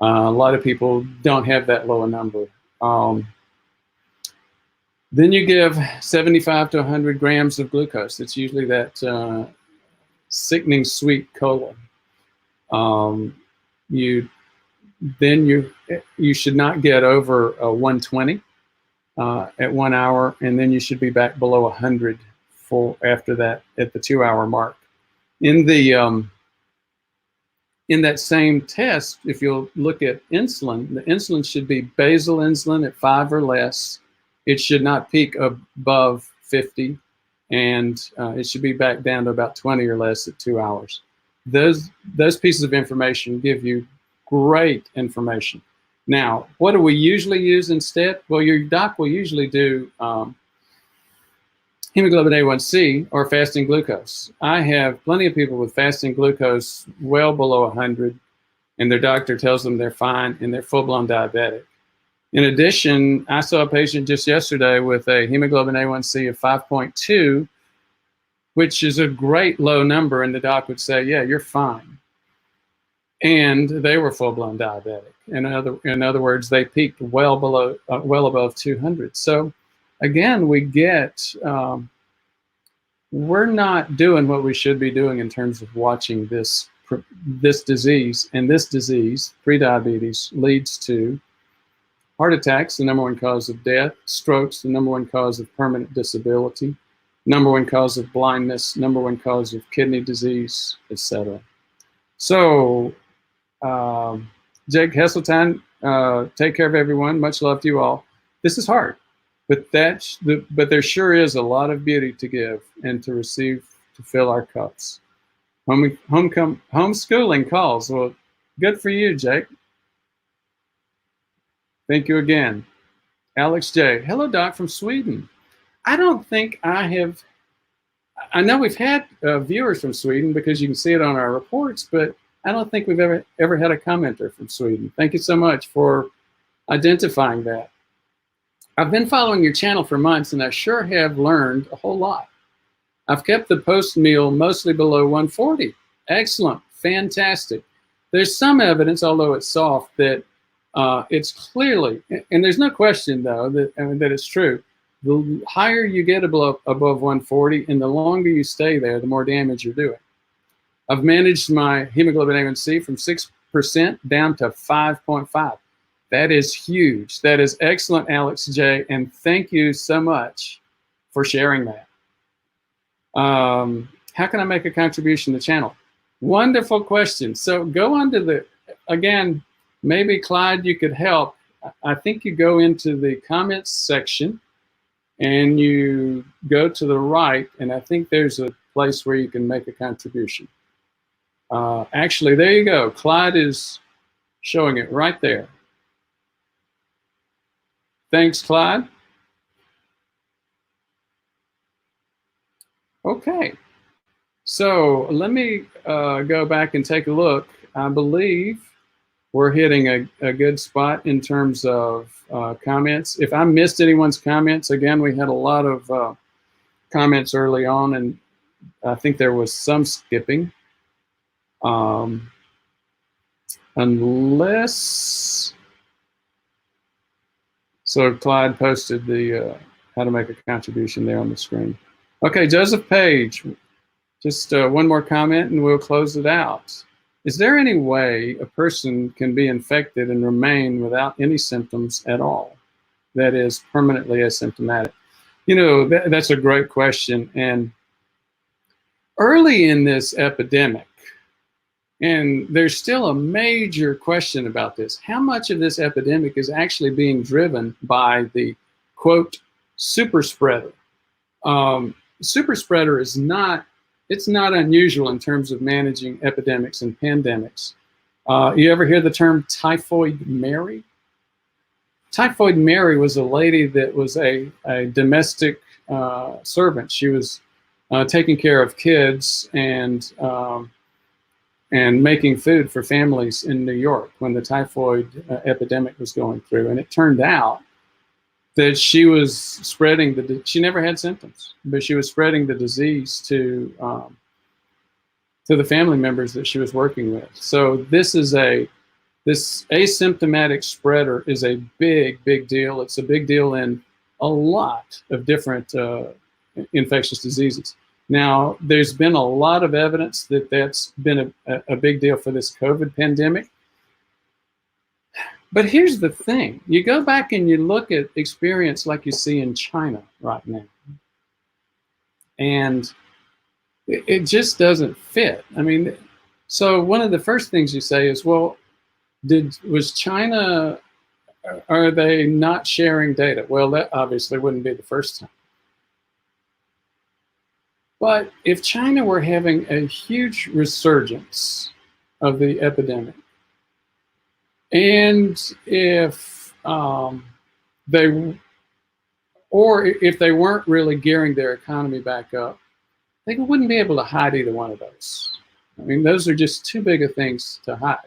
A lot of people don't have that low a number. Then you give 75 to 100 grams of glucose. It's usually that sickening sweet cola. You should not get over 120 at 1 hour, and then you should be back below 100 after that at the 2 hour mark. In that same test, if you'll look at insulin, the insulin should be basal insulin at 5 or less. It should not peak above 50, and it should be back down to about 20 or less at 2 hours. Those pieces of information give you great information. Now, what do we usually use instead? Well, your doc will usually do hemoglobin A1C or fasting glucose. I have plenty of people with fasting glucose well below 100, and their doctor tells them they're fine and they're full-blown diabetic. In addition, I saw a patient just yesterday with a hemoglobin A1C of 5.2, which is a great low number, and the doc would say, yeah, you're fine. And they were full-blown diabetic. In other words, they peaked well above 200. So again, we get, we're not doing what we should be doing in terms of watching this disease, and this disease, prediabetes, leads to heart attacks, the number one cause of death, strokes, the number one cause of permanent disability, number one cause of blindness, number one cause of kidney disease, etc. So, Jake Hesseltine, take care of everyone. Much love to you all. This is hard, but there sure is a lot of beauty to give and to receive to fill our cups. Homeschooling calls. Well, good for you, Jake. Thank you again. Alex J. Hello, Doc, from Sweden. I don't think I have. I know we've had viewers from Sweden because you can see it on our reports, but I don't think we've ever had a commenter from Sweden. Thank you so much for identifying that. I've been following your channel for months, and I sure have learned a whole lot. I've kept the post meal mostly below 140. Excellent, fantastic. There's some evidence, although it's soft, that it's clearly, and there's no question though that it's true. The higher you get above 140, and the longer you stay there, the more damage you're doing. I've managed my hemoglobin A1C from 6% down to 5.5. That is huge. That is excellent, Alex J. And thank you so much for sharing that. How can I make a contribution to the channel? Wonderful question. So go on to again, maybe Clyde, you could help. I think you go into the comments section and you go to the right, and I think there's a place where you can make a contribution. Actually, there you go. Clyde is showing it right there. Thanks, Clyde. Okay. So let me go back and take a look. I believe we're hitting a good spot in terms of comments. If I missed anyone's comments, again, we had a lot of comments early on, and I think there was some skipping. Unless, so Clyde posted the how to make a contribution there on the screen. Okay, Joseph Page, just one more comment and we'll close it out. Is there any way a person can be infected and remain without any symptoms at all? That is, permanently asymptomatic? You know, that's a great question. And early in this epidemic, and there's still a major question about this, how much of this epidemic is actually being driven by the, quote, super spreader? Super spreader is not, it's not unusual in terms of managing epidemics and pandemics. You ever hear the term Typhoid Mary? Typhoid Mary was a lady that was a domestic servant. She was taking care of kids and making food for families in New York when the typhoid epidemic was going through. And it turned out that she was spreading she never had symptoms, but she was spreading the disease to to the family members that she was working with. So this asymptomatic spreader is a big, big deal. It's a big deal in a lot of different infectious diseases. Now, there's been a lot of evidence that that's been a big deal for this COVID pandemic. But here's the thing. You go back and you look at experience like you see in China right now. And it just doesn't fit. I mean, so one of the first things you say is, well, was China, are they not sharing data? Well, that obviously wouldn't be the first time. But if China were having a huge resurgence of the epidemic, and if if they weren't really gearing their economy back up, they wouldn't be able to hide either one of those. I mean, those are just too big of things to hide.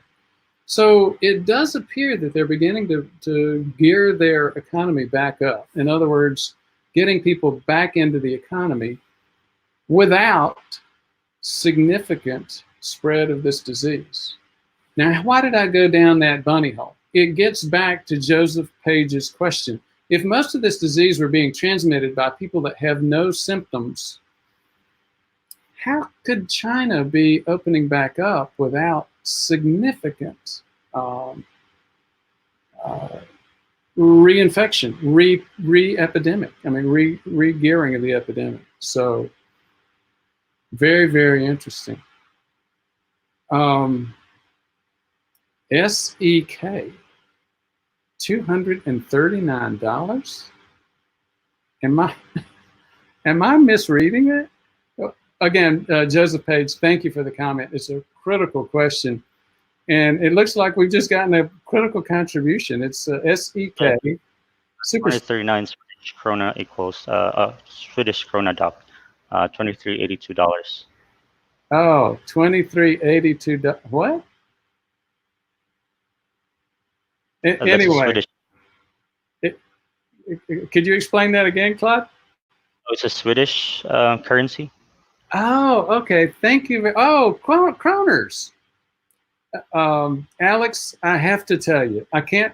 So it does appear that they're beginning to gear their economy back up. In other words, getting people back into the economy without significant spread of this disease. Now, why did I go down that bunny hole? It gets back to Joseph Page's question. If most of this disease were being transmitted by people that have no symptoms, how could China be opening back up without significant reinfection, re-epidemic? I mean, re-gearing of the epidemic. So, very, very interesting. SEK, $239. Am I misreading it? Again, Joseph Page, thank you for the comment. It's a critical question, and it looks like we've just gotten a critical contribution. It's SEK. Super 39 Swedish Krona equals Swedish Krona doc, $23.82. Oh, $23.82. What? Anyway, could you explain that again, Claude? It's a Swedish currency. Oh, okay. Thank you. Oh, kroners. Alex, I have to tell you, I can't.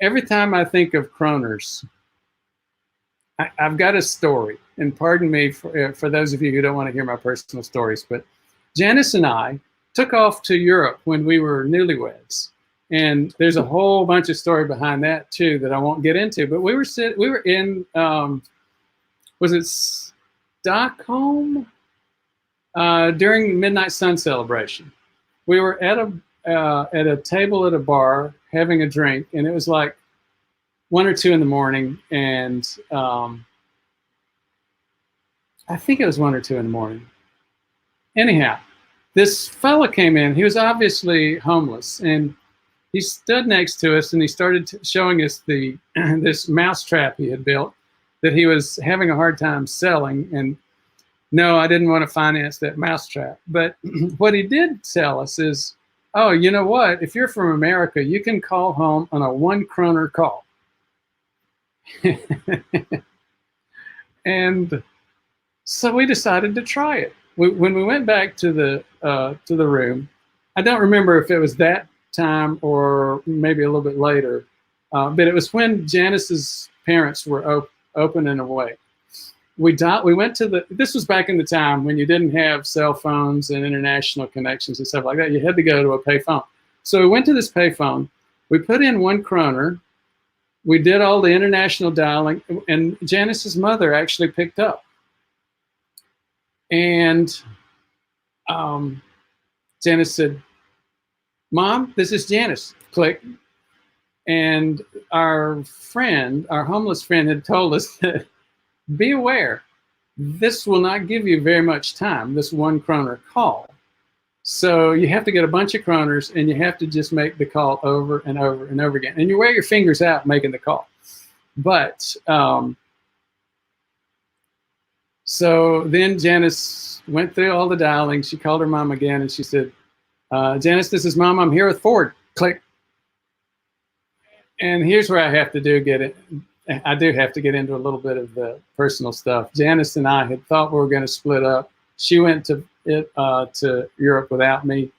Every time I think of kroners, I've got a story. And pardon me for those of you who don't want to hear my personal stories, but Janice and I took off to Europe when we were newlyweds. And there's a whole bunch of story behind that too that I won't get into. But we were in, was it Stockholm? During Midnight Sun celebration. We were at a table at a bar having a drink, and it was like 1 or 2 in the morning, and I think it was 1 or 2 in the morning. Anyhow, this fella came in. He was obviously homeless, and he stood next to us, and he started showing us this mousetrap he had built that he was having a hard time selling. And no, I didn't want to finance that mousetrap. But what he did tell us is, oh, you know what? If you're from America, you can call home on a 1 kroner call. And so we decided to try it. When we went back to the room, I don't remember if it was that time or maybe a little bit later, but it was when Janice's parents were open and awake. We went to this was back in the time when you didn't have cell phones and international connections and stuff like that. You had to go to a payphone. So we went to this payphone. We put in 1 kroner. We did all the international dialing, and Janice's mother actually picked up. And Janice said, "Mom, this is Janice." Click. And our homeless friend had told us that, be aware, this will not give you very much time, this 1 kroner call. So you have to get a bunch of kroners, and you have to just make the call over and over and over again. And you wear your fingers out making the call. But so then Janice went through all the dialing. She called her mom again, and she said, "Janice, this is Mom. I'm here with Ford." Click. And here's where I have to I do have to get into a little bit of the personal stuff. Janice and I had thought we were going to split up. She went to it to Europe without me.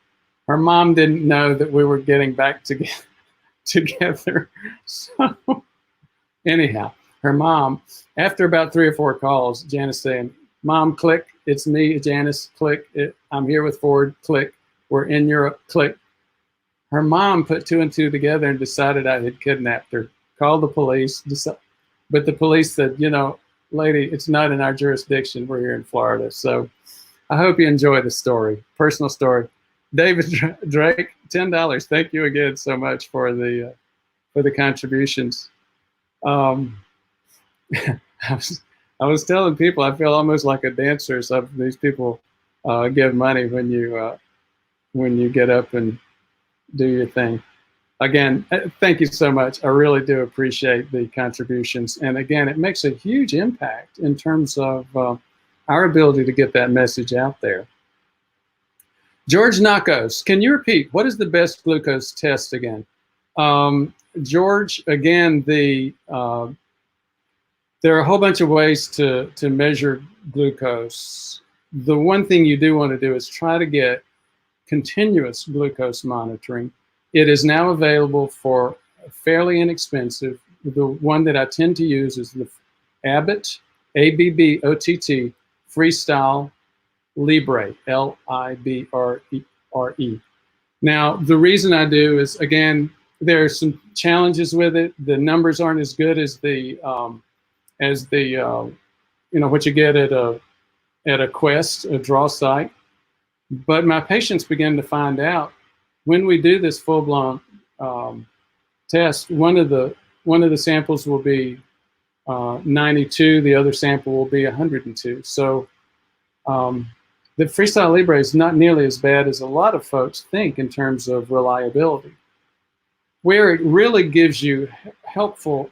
Her mom didn't know that we were getting back together. So anyhow, her mom, after about 3 or 4 calls, Janice saying, "Mom, click, it's me, Janice, click, I'm here with Ford, click, we're in Europe, click." Her mom put 2 and 2 together and decided I had kidnapped her, called the police, but the police said, you know, lady, it's not in our jurisdiction, we're here in Florida. So I hope you enjoy the story, personal story. David Drake, $10. Thank you again so much for the contributions. I was telling people I feel almost like a dancer. Some of these people give money when you get up and do your thing. Again, thank you so much. I really do appreciate the contributions. And again, it makes a huge impact in terms of our ability to get that message out there. George Nakos, can you repeat, what is the best glucose test again? George, again, there are a whole bunch of ways to measure glucose. The one thing you do want to do is try to get continuous glucose monitoring. It is now available for fairly inexpensive. The one that I tend to use is the Abbott, ABBOTT, Freestyle Libre, Libre. Now, the reason I do is, again, there are some challenges with it. The numbers aren't as good as the what you get at a Quest, a draw site. But my patients begin to find out when we do this full-blown test, one of the samples will be 92, the other sample will be 102. So the Freestyle Libre is not nearly as bad as a lot of folks think in terms of reliability. Where it really gives you helpful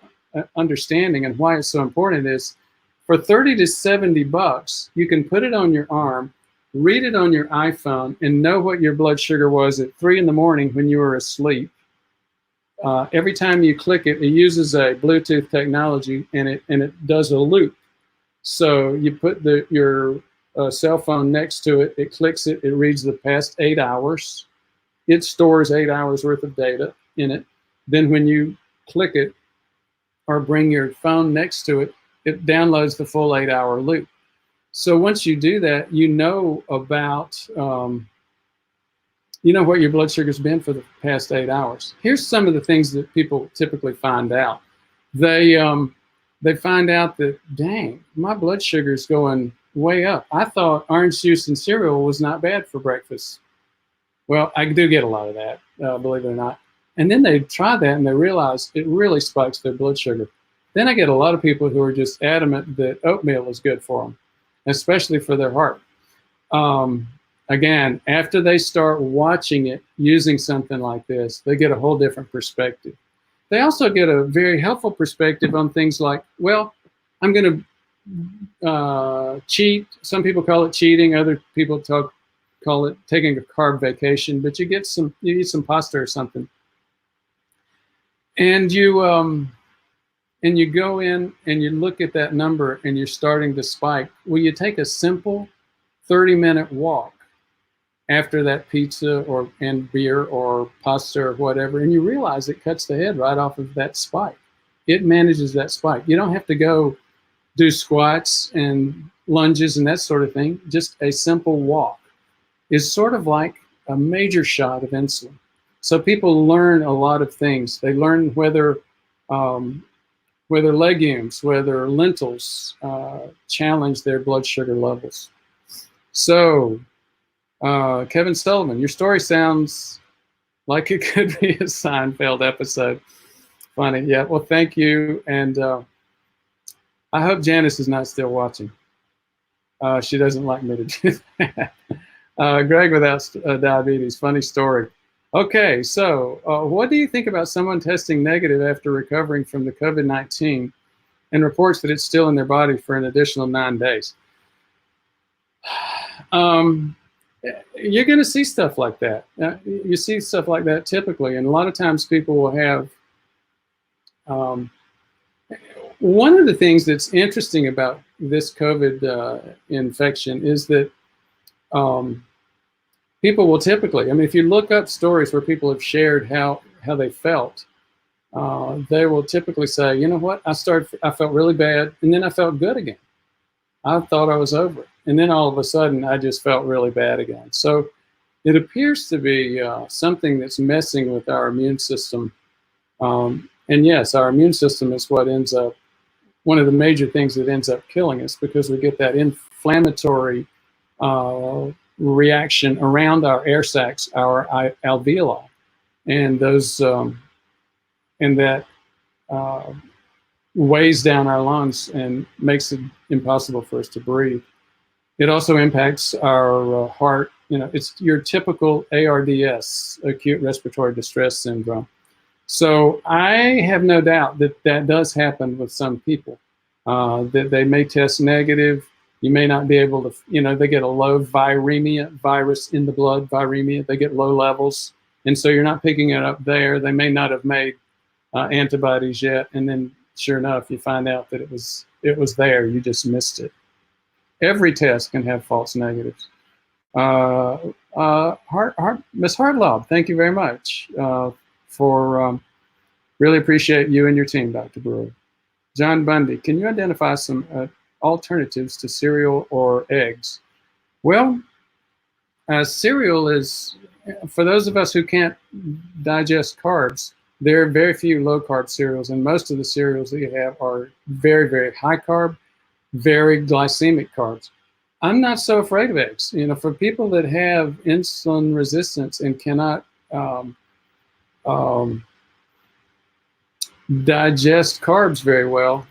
understanding and why it's so important is for 30 to 70 bucks, you can put it on your arm, read it on your iPhone, and know what your blood sugar was at 3 in the morning when you were asleep. Every time you click it, it uses a Bluetooth technology, and it does a loop. So you put your cell phone next to it, it clicks it, it reads the past 8 hours. It stores 8 hours worth of data in it. Then when you click it or bring your phone next to it, it downloads the full 8-hour loop. So once you do that, you know about, what your blood sugar's been for the past 8 hours. Here's some of the things that people typically find out. They find out that, dang, my blood sugar's going way up. I thought orange juice and cereal was not bad for breakfast. Well, I do get a lot of that, believe it or not. And then they try that and they realize it really spikes their blood sugar. Then I get a lot of people who are just adamant that oatmeal is good for them, especially for their heart. Again, after they start watching it, using something like this, they get a whole different perspective. They also get a very helpful perspective on things like, well, I'm going to cheat. Some people call it cheating. Other people call it taking a carb vacation. But you eat some pasta or something, and you go in and you look at that number and you're starting to spike. Well, you take a simple 30-minute walk after that pizza and beer or pasta or whatever, and you realize it cuts the head right off of that spike. It manages that spike. You don't have to go do squats and lunges and that sort of thing. Just a simple walk is sort of like a major shot of insulin. So people learn a lot of things. They learn whether legumes, whether lentils challenge their blood sugar levels. So, Kevin Sullivan, your story sounds like it could be a Seinfeld episode. Funny, yeah. Well, thank you, and I hope Janice is not still watching. She doesn't like me to do that. Greg without diabetes, funny story. Okay, so what do you think about someone testing negative after recovering from the COVID-19 and reports that it's still in their body for an additional 9 days? You're going to see stuff like that. You see stuff like that typically, and a lot of times people will have. One of the things that's interesting about this COVID infection is that people will typically, I mean, if you look up stories where people have shared how they felt, they will typically say, you know what, I felt really bad, and then I felt good again. I thought I was over it. And then all of a sudden, I just felt really bad again. So it appears to be something that's messing with our immune system. And yes, our immune system is what ends up, one of the major things that ends up killing us, because we get that inflammatory reaction around our air sacs, our alveoli. And those, and that weighs down our lungs and makes it impossible for us to breathe. It also impacts our heart. You know, it's your typical ARDS, acute respiratory distress syndrome. So I have no doubt that that does happen with some people, that they may test negative. You may not be able to, you know, they get a low viremia, virus in the blood, viremia. They get low levels. And so you're not picking it up there. They may not have made antibodies yet. And then sure enough, you find out that it was there. You just missed it. Every test can have false negatives. Miss Hartlaub, thank you very much for really appreciate you and your team, Dr. Brewer. John Bundy, can you identify some alternatives to cereal or eggs? Well, cereal is, for those of us who can't digest carbs, there are very few low-carb cereals, and most of the cereals that you have are very, very high-carb, very glycemic carbs. I'm not so afraid of eggs. You know, for people that have insulin resistance and cannot digest carbs very well,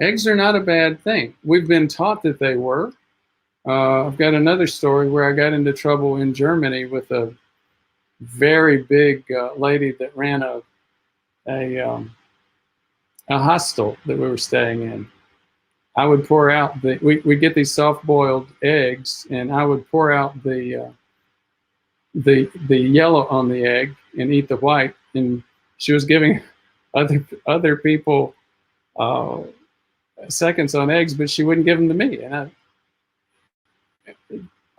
eggs are not a bad thing. We've been taught that they were. I've got another story where I got into trouble in Germany with a very big lady that ran a hostel that we were staying in. I would pour out we get these soft-boiled eggs, and I would pour out the yellow on the egg and eat the white. And she was giving other people seconds on eggs, but she wouldn't give them to me. And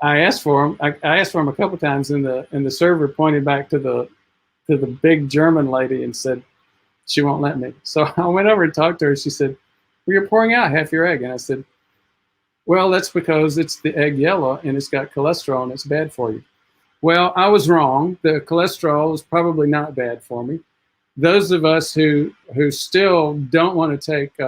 I asked for them. I asked for them a couple times, and the server pointed back to the big German lady and said she won't let me. So I went over and talked to her. She said, well, you're pouring out half your egg. And I said, well, that's because it's the egg yellow and it's got cholesterol and it's bad for you. Well, I was wrong. The cholesterol is probably not bad for me. Those of us who still don't want to take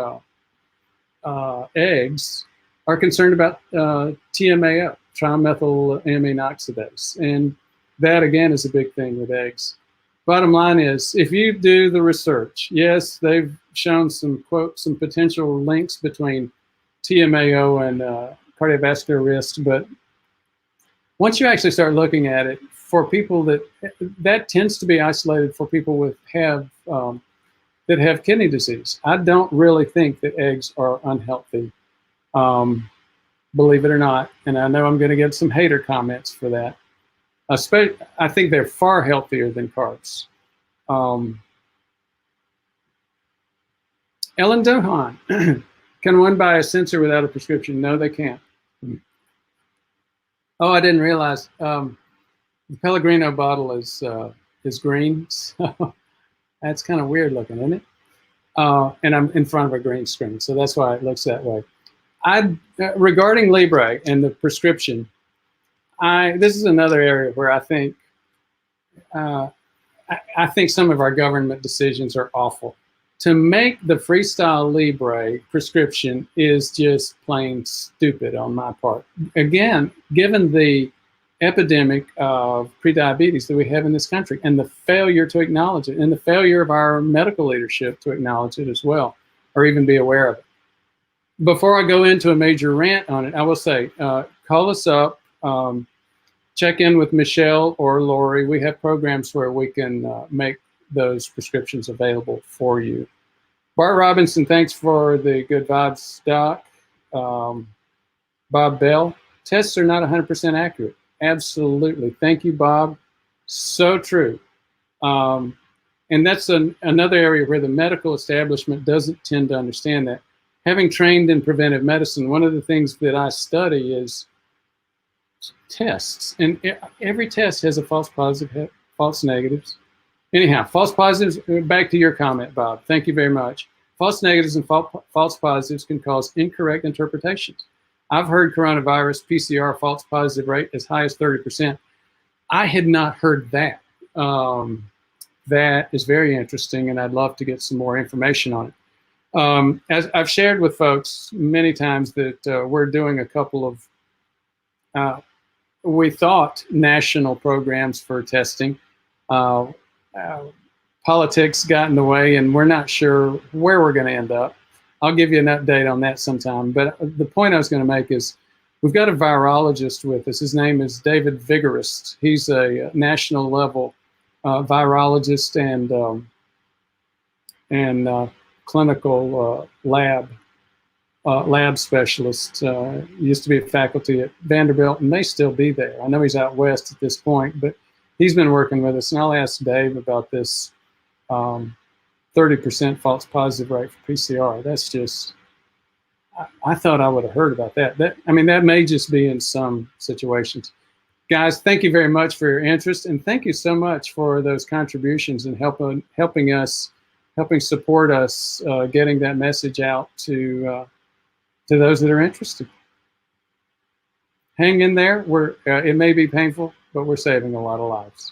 eggs are concerned about TMAO, trimethylamine oxidase. And that, again, is a big thing with eggs. Bottom line is, if you do the research, yes, they've shown some potential links between TMAO and cardiovascular risk, but once you actually start looking at it, for people that tends to be isolated for people that have kidney disease. I don't really think that eggs are unhealthy, believe it or not. And I know I'm going to get some hater comments for that. I think they're far healthier than carbs. Ellen Dohan, can one buy a sensor without a prescription? No, they can't. Oh, I didn't realize the Pellegrino bottle is green, so that's kind of weird looking, isn't it? And I'm in front of a green screen, so that's why it looks that way. Regarding Libre and the prescription, this is another area where I think some of our government decisions are awful. To make the Freestyle Libre prescription is just plain stupid on my part. Again, given the epidemic of prediabetes that we have in this country and the failure to acknowledge it and the failure of our medical leadership to acknowledge it as well, or even be aware of it. Before I go into a major rant on it, I will say, call us up, check in with Michelle or Lori. We have programs where we can make those prescriptions available for you. Bart Robinson, thanks for the good vibes, Doc. Bob Bell, tests are not 100% accurate. Absolutely. Thank you, Bob. So true. And that's another area where the medical establishment doesn't tend to understand that. Having trained in preventive medicine, one of the things that I study is tests, and every test has a false positive, false negatives. Anyhow, false positives, back to your comment, Bob. Thank you very much. False negatives and false positives can cause incorrect interpretations. I've heard coronavirus PCR false positive rate as high as 30%. I had not heard that. That is very interesting, and I'd love to get some more information on it. As I've shared with folks many times that we're doing a couple of, we thought, national programs for testing. Politics got in the way, and we're not sure where we're going to end up. I'll give you an update on that sometime. But the point I was going to make is we've got a virologist with us. His name is David Vigorist. He's a national level virologist and clinical lab specialist. Used to be a faculty at Vanderbilt, and may still be there. I know he's out west at this point, but he's been working with us. And I'll ask Dave about this 30% false positive rate for PCR. That's just, I thought I would have heard about that. I mean, that may just be in some situations. Guys, thank you very much for your interest, and thank you so much for those contributions and helping support us getting that message out to those that are interested. Hang in there. It may be painful, but we're saving a lot of lives.